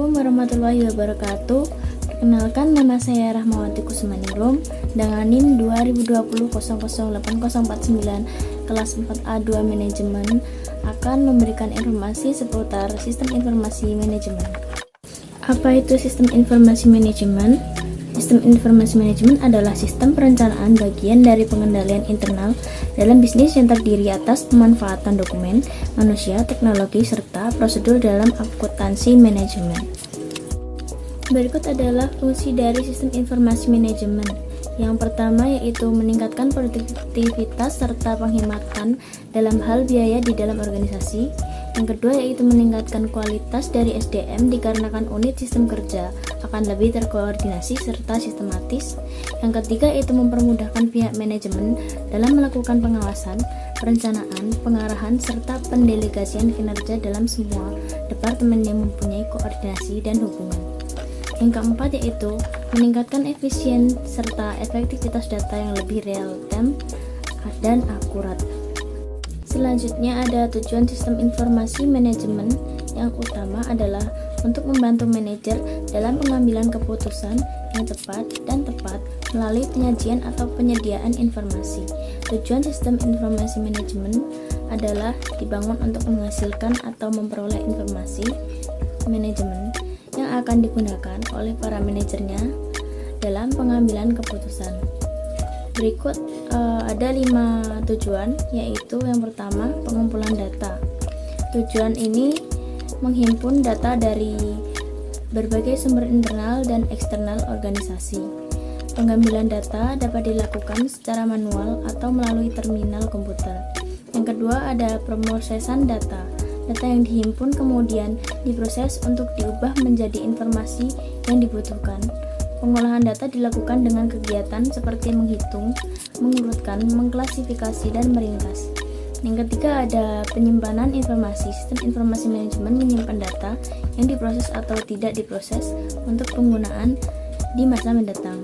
Assalamualaikum warahmatullahi wabarakatuh. Perkenalkan, nama saya Rahmawati Kusmaningrum dengan NIM 2020008049 kelas 4A2 Manajemen akan memberikan informasi seputar Sistem Informasi Manajemen. Apa itu Sistem Informasi Manajemen? Sistem Informasi Manajemen adalah sistem perencanaan bagian dari pengendalian internal dalam bisnis yang terdiri atas pemanfaatan dokumen, manusia, teknologi, serta prosedur dalam akuntansi manajemen. Berikut adalah fungsi dari Sistem Informasi Manajemen. Yang pertama yaitu meningkatkan produktivitas serta penghematan dalam hal biaya di dalam organisasi. Yang kedua yaitu meningkatkan kualitas dari SDM dikarenakan unit sistem kerja akan lebih terkoordinasi serta sistematis. Yang ketiga yaitu mempermudahkan pihak manajemen dalam melakukan pengawasan, perencanaan, pengarahan, serta pendelegasian kinerja dalam semua departemen yang mempunyai koordinasi dan hubungan. Yang keempat yaitu meningkatkan efisien serta efektivitas data yang lebih real time dan akurat. Selanjutnya ada tujuan Sistem Informasi Manajemen. Yang utama adalah untuk membantu manajer dalam pengambilan keputusan yang cepat dan tepat melalui penyajian atau penyediaan informasi. Tujuan Sistem Informasi Manajemen adalah dibangun untuk menghasilkan atau memperoleh informasi manajemen yang akan digunakan oleh para manajernya dalam pengambilan keputusan. Berikut ada 5 tujuan, yaitu yang pertama pengumpulan data. Tujuan ini menghimpun data dari berbagai sumber internal dan eksternal organisasi. Pengambilan data dapat dilakukan secara manual atau melalui terminal komputer. Yang kedua ada pemrosesan data. Data yang dihimpun kemudian diproses untuk diubah menjadi informasi yang dibutuhkan. Pengolahan data dilakukan dengan kegiatan seperti menghitung, mengurutkan, mengklasifikasi, dan meringkas. Yang ketiga ada penyimpanan informasi. Sistem Informasi Manajemen menyimpan data yang diproses atau tidak diproses untuk penggunaan di masa mendatang.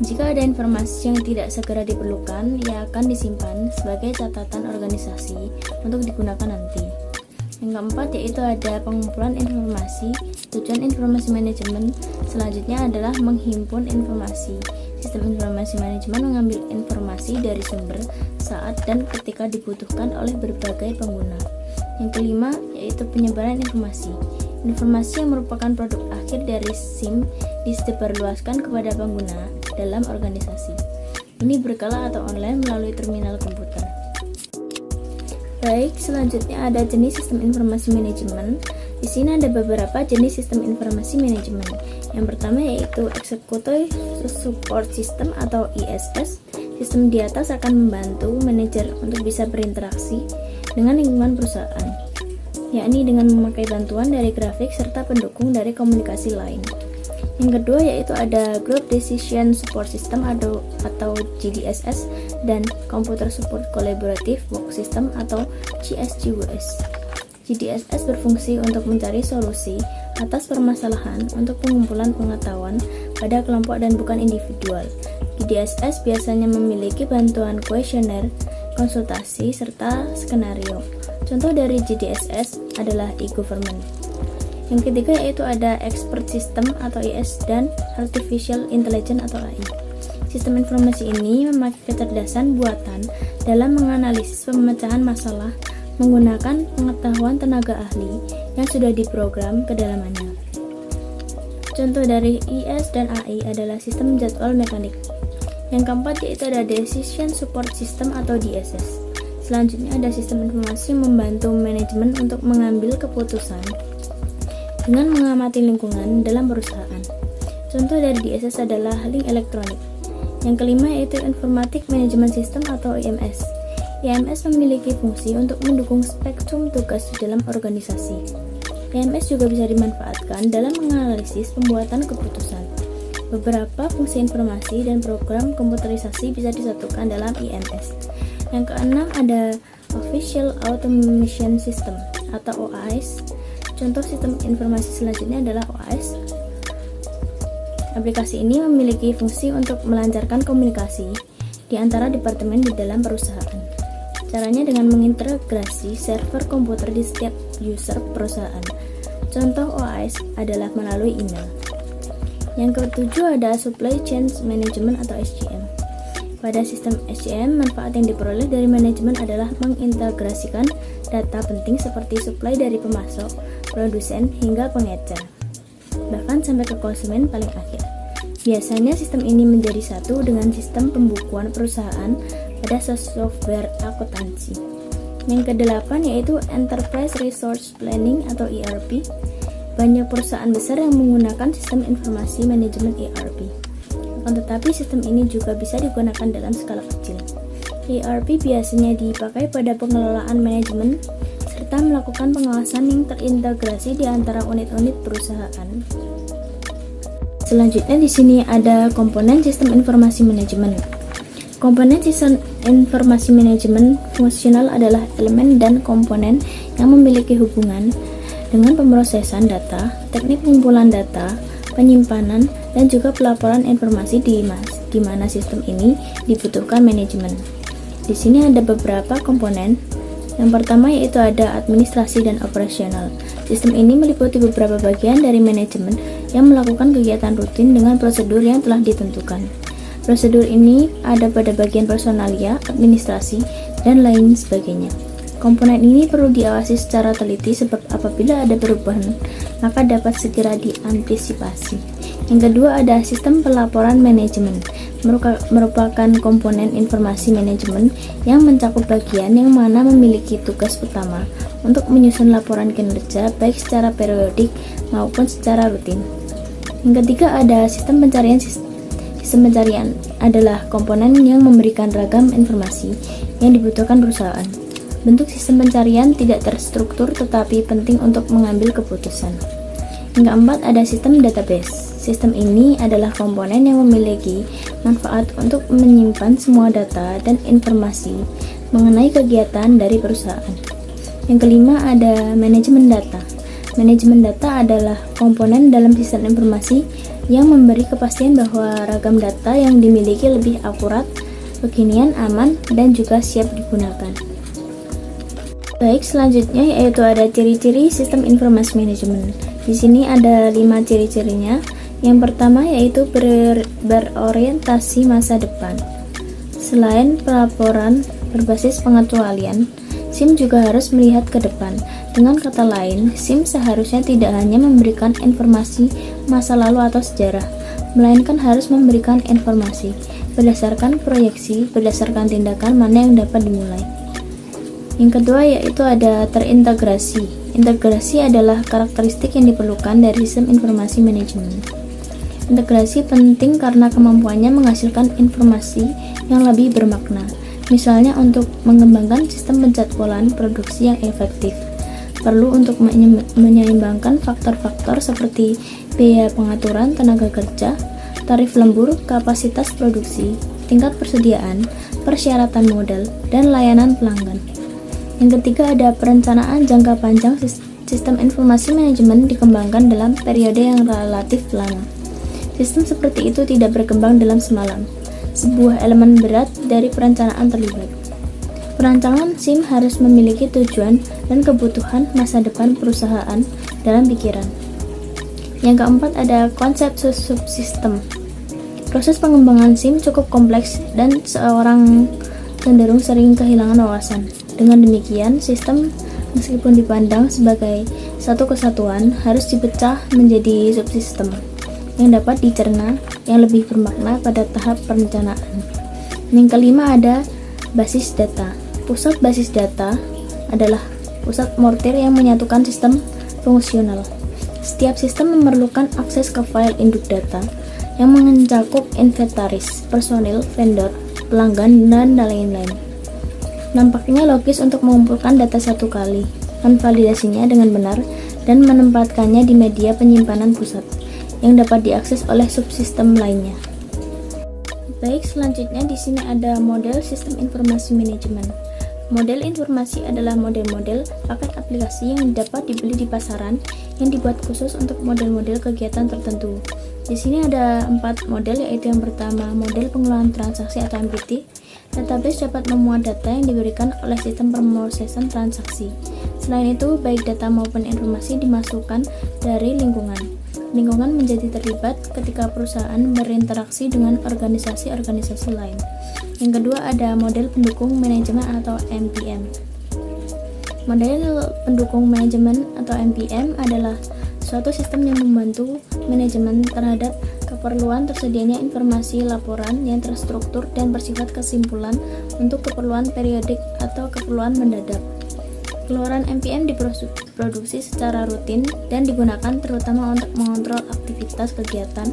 Jika ada informasi yang tidak segera diperlukan, ia akan disimpan sebagai catatan organisasi untuk digunakan nanti. Yang keempat yaitu ada pengumpulan informasi. Tujuan informasi manajemen selanjutnya adalah menghimpun informasi. Sistem Informasi Manajemen mengambil informasi dari sumber saat dan ketika dibutuhkan oleh berbagai pengguna. Yang kelima yaitu penyebaran informasi. Informasi yang merupakan produk akhir dari SIM disebarluaskan kepada pengguna dalam organisasi. Ini berkala atau online melalui terminal komputer. Baik, selanjutnya ada jenis Sistem Informasi Manajemen. Di sini ada beberapa jenis Sistem Informasi Manajemen. Yang pertama yaitu Executive Support System atau ISS. Sistem di atas akan membantu manajer untuk bisa berinteraksi dengan lingkungan perusahaan, yakni dengan memakai bantuan dari grafik serta pendukung dari komunikasi lain. Yang kedua yaitu ada Group Decision Support System atau GDSS dan Computer Support Collaborative Work System atau CSGWS. GDSS berfungsi untuk mencari solusi atas permasalahan untuk pengumpulan pengetahuan pada kelompok dan bukan individual. GDSS biasanya memiliki bantuan kuesioner, konsultasi, serta skenario. Contoh dari GDSS adalah e-government. Yang ketiga yaitu ada Expert System atau IS dan Artificial Intelligence atau AI. Sistem informasi ini memakai kecerdasan buatan dalam menganalisis pemecahan masalah menggunakan pengetahuan tenaga ahli yang sudah diprogram kedalamannya. Contoh dari IS dan AI adalah sistem jadwal mekanik. Yang keempat yaitu ada Decision Support System atau DSS. Selanjutnya ada sistem informasi membantu manajemen untuk mengambil keputusan dengan mengamati lingkungan dalam perusahaan. Contoh dari DSS adalah link elektronik. Yang kelima yaitu Informatic Management System atau IMS. IMS memiliki fungsi untuk mendukung spektrum tugas di dalam organisasi. IMS juga bisa dimanfaatkan dalam menganalisis pembuatan keputusan. Beberapa fungsi informasi dan program komputerisasi bisa disatukan dalam IMS. Yang keenam ada Official Automation System atau OAS. Contoh sistem informasi selanjutnya adalah OAS. Aplikasi ini memiliki fungsi untuk melancarkan komunikasi di antara departemen di dalam perusahaan. Caranya dengan mengintegrasi server komputer di setiap user perusahaan. Contoh OAS adalah melalui email. Yang ketujuh ada Supply Chain Management atau SCM. Pada sistem SCM, manfaat yang diperoleh dari manajemen adalah mengintegrasikan data penting seperti supply dari pemasok, produsen, hingga pengecer, bahkan sampai ke konsumen paling akhir. Biasanya sistem ini menjadi satu dengan sistem pembukuan perusahaan pada software akuntansi. Yang kedelapan yaitu Enterprise Resource Planning atau ERP. Banyak perusahaan besar yang menggunakan sistem informasi manajemen ERP. Akan tetapi sistem ini juga bisa digunakan dalam skala kecil. ERP biasanya dipakai pada pengelolaan manajemen serta melakukan pengawasan yang terintegrasi di antara unit-unit perusahaan. Selanjutnya di sini ada komponen sistem informasi manajemen. Komponen sistem informasi manajemen fungsional adalah elemen dan komponen yang memiliki hubungan dengan pemrosesan data, teknik pengumpulan data, penyimpanan, dan juga pelaporan informasi di mana sistem ini dibutuhkan manajemen. Di sini ada beberapa komponen. Yang pertama yaitu ada administrasi dan operasional. Sistem ini meliputi beberapa bagian dari manajemen yang melakukan kegiatan rutin dengan prosedur yang telah ditentukan. Prosedur ini ada pada bagian personalia, administrasi, dan lain sebagainya. Komponen ini perlu diawasi secara teliti sebab apabila ada perubahan, maka dapat segera diantisipasi. Yang kedua ada sistem pelaporan manajemen, merupakan komponen informasi manajemen yang mencakup bagian yang mana memiliki tugas utama untuk menyusun laporan kinerja baik secara periodik maupun secara rutin. Yang ketiga ada sistem pencarian. Sistem pencarian adalah komponen yang memberikan ragam informasi yang dibutuhkan perusahaan. Bentuk sistem pencarian tidak terstruktur tetapi penting untuk mengambil keputusan. Yang keempat ada sistem database. Sistem ini adalah komponen yang memiliki manfaat untuk menyimpan semua data dan informasi mengenai kegiatan dari perusahaan. Yang kelima ada manajemen data. Manajemen data adalah komponen dalam sistem informasi yang memberi kepastian bahwa ragam data yang dimiliki lebih akurat, kekinian, aman, dan juga siap digunakan. Baik, selanjutnya yaitu ada ciri-ciri sistem informasi manajemen. Di sini ada 5 ciri-cirinya. Yang pertama yaitu berorientasi masa depan. Selain pelaporan berbasis pengecualian, SIM juga harus melihat ke depan. Dengan kata lain, SIM seharusnya tidak hanya memberikan informasi masa lalu atau sejarah, melainkan harus memberikan informasi berdasarkan proyeksi, berdasarkan tindakan mana yang dapat dimulai. Yang kedua yaitu ada terintegrasi. Integrasi adalah karakteristik yang diperlukan dari sistem informasi manajemen. Integrasi penting karena kemampuannya menghasilkan informasi yang lebih bermakna. Misalnya untuk mengembangkan sistem penjadwalan produksi yang efektif. Perlu untuk menyeimbangkan faktor-faktor seperti biaya pengaturan tenaga kerja, tarif lembur, kapasitas produksi, tingkat persediaan, persyaratan modal, dan layanan pelanggan. Yang ketiga ada perencanaan jangka panjang. Sistem informasi manajemen dikembangkan dalam periode yang relatif lama. Sistem seperti itu tidak berkembang dalam semalam. Sebuah elemen berat dari perencanaan terlibat. Perancangan SIM harus memiliki tujuan dan kebutuhan masa depan perusahaan dalam pikiran. Yang keempat ada konsep subsistem. Proses pengembangan SIM cukup kompleks dan seorang cenderung sering kehilangan wawasan. Dengan demikian, sistem meskipun dipandang sebagai satu kesatuan harus dipecah menjadi subsistem yang dapat dicerna yang lebih bermakna pada tahap perencanaan. Yang kelima ada basis data. Pusat basis data adalah pusat mortir yang menyatukan sistem fungsional. Setiap sistem memerlukan akses ke file induk data yang mencakup inventaris, personil, vendor, pelanggan, dan lain-lain. Nampaknya logis untuk mengumpulkan data satu kali, menvalidasinya dengan benar, dan menempatkannya di media penyimpanan pusat yang dapat diakses oleh subsistem lainnya. Baik, selanjutnya di sini ada model sistem informasi manajemen. Model informasi adalah model-model paket aplikasi yang dapat dibeli di pasaran yang dibuat khusus untuk model-model kegiatan tertentu. Di sini ada 4 model, yaitu yang pertama model pengelolaan transaksi atau MPT, Database dapat memuat data yang diberikan oleh sistem pemrosesan transaksi. Selain itu, baik data maupun informasi dimasukkan dari lingkungan. Lingkungan menjadi terlibat ketika perusahaan berinteraksi dengan organisasi-organisasi lain. Yang kedua, ada model pendukung manajemen atau MPM. Model pendukung manajemen atau MPM adalah suatu sistem yang membantu manajemen terhadap keperluan tersedianya informasi laporan yang terstruktur dan bersifat kesimpulan untuk keperluan periodik atau keperluan mendadak. Keluaran MPM diproduksi secara rutin dan digunakan terutama untuk mengontrol aktivitas kegiatan.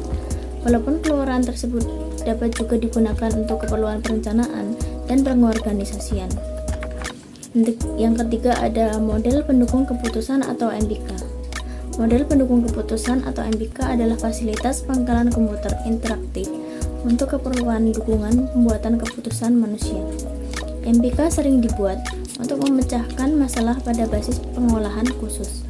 Walaupun keluaran tersebut dapat juga digunakan untuk keperluan perencanaan dan pengorganisasian. Yang ketiga ada model pendukung keputusan atau MPK. Model pendukung keputusan atau MPK adalah fasilitas pangkalan komputer interaktif untuk keperluan dukungan pembuatan keputusan manusia. MPK sering dibuat untuk memecahkan masalah pada basis pengolahan khusus.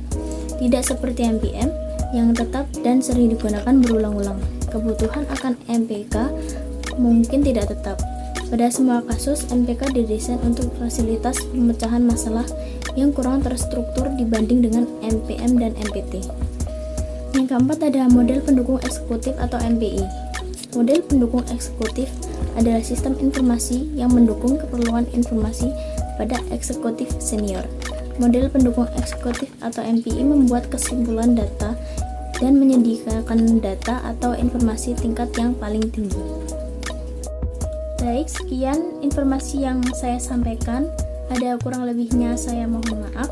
Tidak seperti MPM yang tetap dan sering digunakan berulang-ulang. Kebutuhan akan MPK mungkin tidak tetap. Pada semua kasus, MPK didesain untuk fasilitas pemecahan masalah yang kurang terstruktur dibanding dengan MPM dan MPT. Yang keempat ada model pendukung eksekutif atau MPI. Model pendukung eksekutif adalah sistem informasi yang mendukung keperluan informasi pada eksekutif senior. Model pendukung eksekutif atau MPI membuat kesimpulan data dan menyediakan data atau informasi tingkat yang paling tinggi. Baik, sekian informasi yang saya sampaikan. Ada kurang lebihnya saya mohon maaf.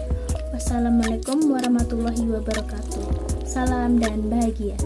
Wassalamualaikum warahmatullahi wabarakatuh. Salam dan bahagia.